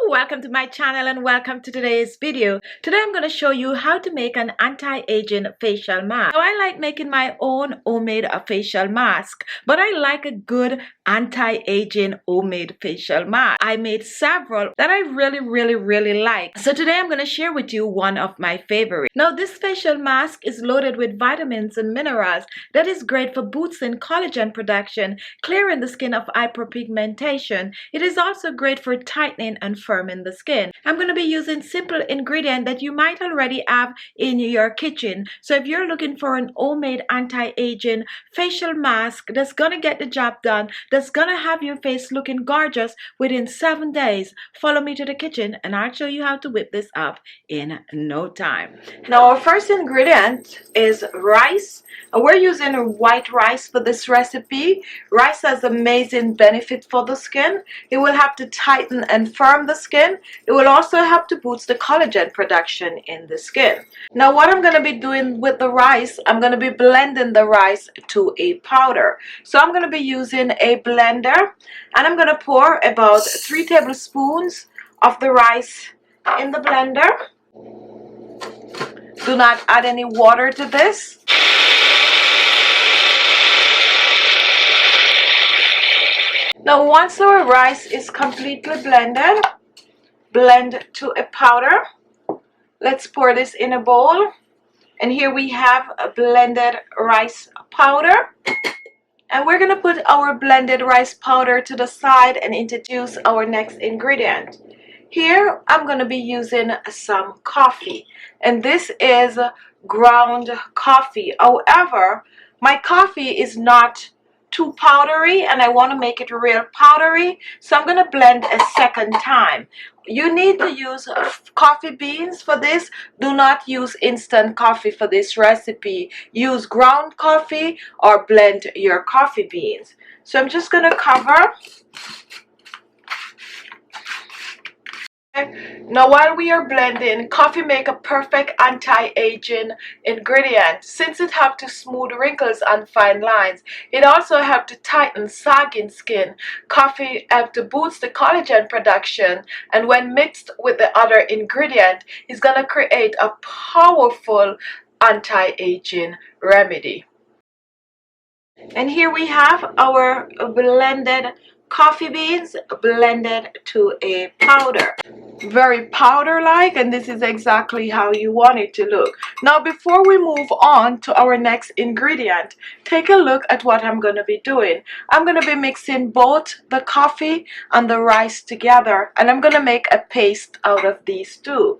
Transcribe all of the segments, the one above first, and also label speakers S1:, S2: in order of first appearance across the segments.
S1: Welcome to my channel and welcome to today's video. Today I'm going to show you how to make an anti-aging facial mask. Now, I like making my own homemade facial mask, but I like a good anti-aging homemade facial mask. I made several that I really like. So today I'm going to share with you one of my favorites. Now, this facial mask is loaded with vitamins and minerals that is great for boosting collagen production, clearing the skin of hyperpigmentation. It is also great for tightening and firming the skin. I'm going to be using simple ingredients that you might already have in your kitchen. So if you're looking for an homemade anti-aging facial mask that's going to get the job done, that's going to have your face looking gorgeous within 7 days, follow me to the kitchen and I'll show you how to whip this up in no time. Now, our first ingredient is rice. And we're using white rice for this recipe. Rice has amazing benefit for the skin. It will help to tighten and firm the skin. It will also help to boost the collagen production in the skin. Now, what I'm going to be doing with the rice, I'm going to be blending the rice to a powder. So I'm going to be using a blender and I'm going to pour about 3 tablespoons of the rice in the blender. Do not add any water to this. Now, once our rice is completely blended, blend to a powder. Let's pour this in a bowl. And here we have a blended rice powder. And we're going to put our blended rice powder to the side and introduce our next ingredient. Here, I'm going to be using some coffee. And this is ground coffee. However, my coffee is not too powdery and I want to make it real powdery, so I'm going to blend a second time. You need to use coffee beans for this. Do not use instant coffee for this recipe. Use ground coffee or blend your coffee beans. So I'm just going to cover. Now, while we are blending, coffee make a perfect anti-aging ingredient. Since it helps to smooth wrinkles and fine lines, it also helps to tighten sagging skin. Coffee helps to boost the collagen production, and when mixed with the other ingredient, is going to create a powerful anti-aging remedy. And here we have our blended coffee beans blended to a powder. Very powder-like, and this is exactly how you want it to look. Now, before we move on to our next ingredient, take a look at what I'm going to be doing. I'm going to be mixing both the coffee and the rice together, and I'm going to make a paste out of these two.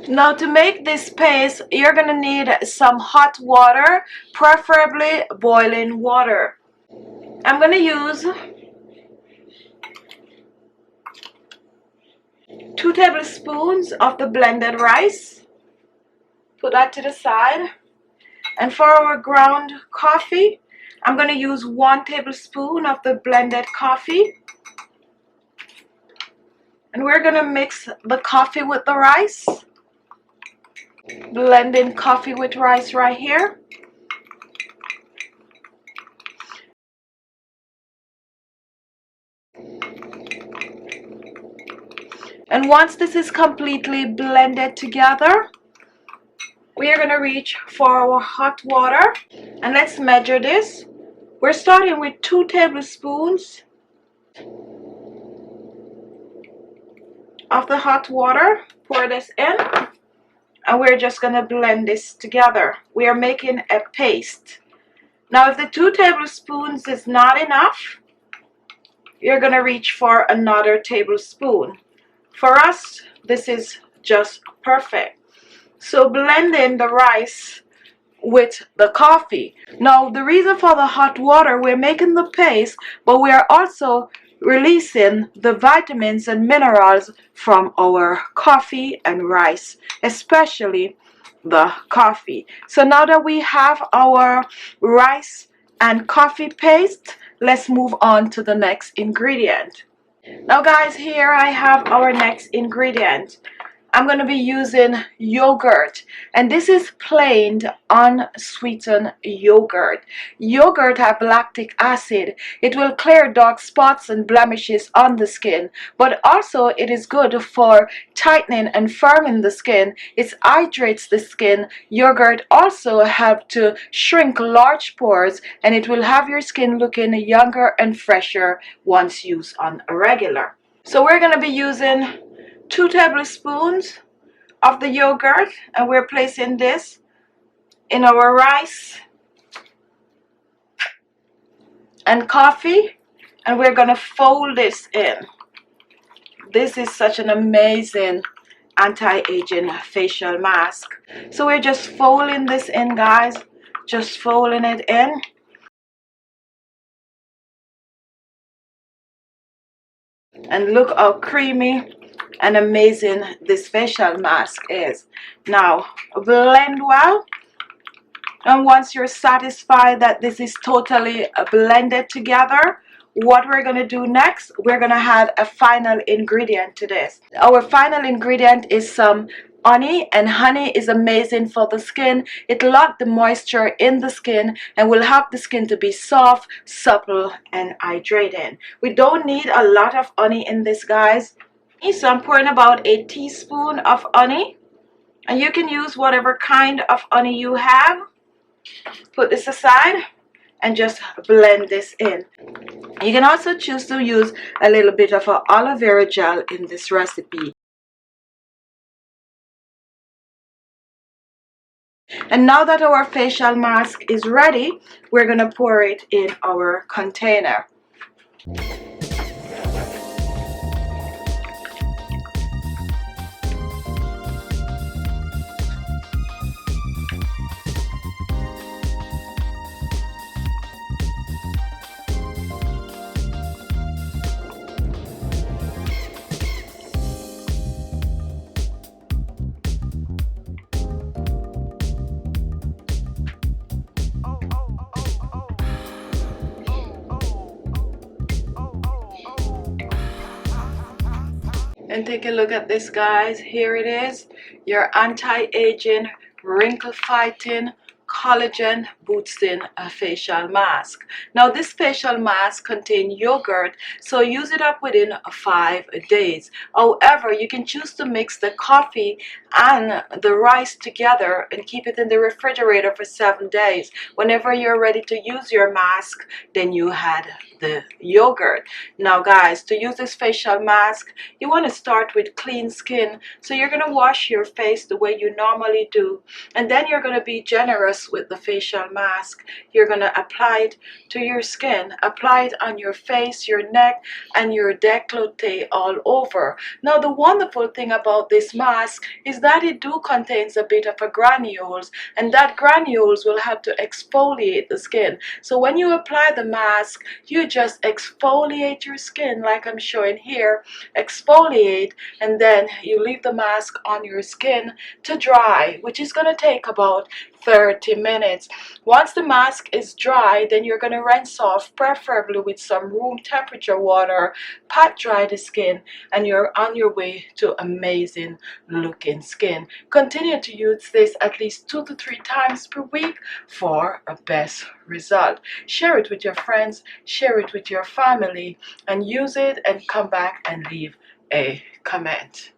S1: Now, to make this paste, you're going to need some hot water, preferably boiling water. I'm going to use 2 tablespoons of the blended rice. Put that to the side. And for our ground coffee, I'm going to use 1 tablespoon of the blended coffee. And we're going to mix the coffee with the rice. Blending coffee with rice right here. And once this is completely blended together, we are going to reach for our hot water. And let's measure this. We're starting with 2 tablespoons of the hot water. Pour this in. And we're just going to blend this together. We are making a paste. Now, if the 2 tablespoons is not enough, you're going to reach for another tablespoon. For us, this is just perfect. So blending the rice with the coffee. Now, the reason for the hot water, we're making the paste, but we are also releasing the vitamins and minerals from our coffee and rice, especially the coffee. So now that we have our rice and coffee paste, let's move on to the next ingredient. Now, guys, here I have our next ingredient. I'm going to be using yogurt, and this is plain unsweetened yogurt. Yogurt have lactic acid. It will clear dark spots and blemishes on the skin, but also it is good for tightening and firming the skin. It hydrates the skin. Yogurt also help to shrink large pores, and it will have your skin looking younger and fresher once used on a regular. So we're going to be using 2 tablespoons of the yogurt, and we're placing this in our rice and coffee, and we're going to fold this in. This is such an amazing anti-aging facial mask. So we're just folding this in, guys, just folding it in. And look how creamy and amazing this facial mask is. Now blend well, and once you're satisfied that this is totally blended together, what we're going to do next, we're going to add a final ingredient to this. Our final ingredient is some honey, and honey is amazing for the skin. It locks the moisture in the skin and will help the skin to be soft, supple, and hydrating. We don't need a lot of honey in this, guys. So I'm pouring about a teaspoon of honey, and you can use whatever kind of honey you have. Put this aside and just blend this in. You can also choose to use a little bit of aloe vera gel in this recipe. And now that our facial mask is ready, we're going to pour it in our container. And take a look at this, guys. Here it is, your anti-aging, wrinkle fighting, collagen boosting facial mask. Now this facial mask contains yogurt, so use it up within 5 days. However, you can choose to mix the coffee and the rice together and keep it in the refrigerator for 7 days. Whenever you're ready to use your mask, then you add the yogurt. Now guys, to use this facial mask, you want to start with clean skin. So you're going to wash your face the way you normally do, and then you're going to be generous with the facial mask. You're going to apply it to your skin. Apply it on your face, your neck, and your décolleté all over. Now the wonderful thing about this mask is that it do contains a bit of a granules, and that granules will help to exfoliate the skin. So when you apply the mask, you just exfoliate your skin like I'm showing here. Exfoliate, and then you leave the mask on your skin to dry, which is going to take about 30 minutes. Once the mask is dry, then you're going to rinse off, preferably with some room temperature water, pat dry the skin, and you're on your way to amazing looking skin. Continue to use this at least 2 to 3 times per week for a best result. Share it with your friends, share it with your family, and use it and come back and leave a comment.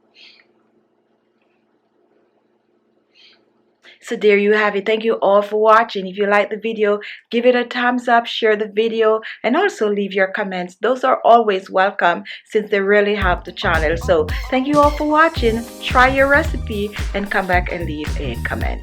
S1: So there you have it. Thank you all for watching. If you like the video, give it a thumbs up, share the video, and also leave your comments. Those are always welcome since they really help the channel. So thank you all for watching. Try your recipe and come back and leave a comment.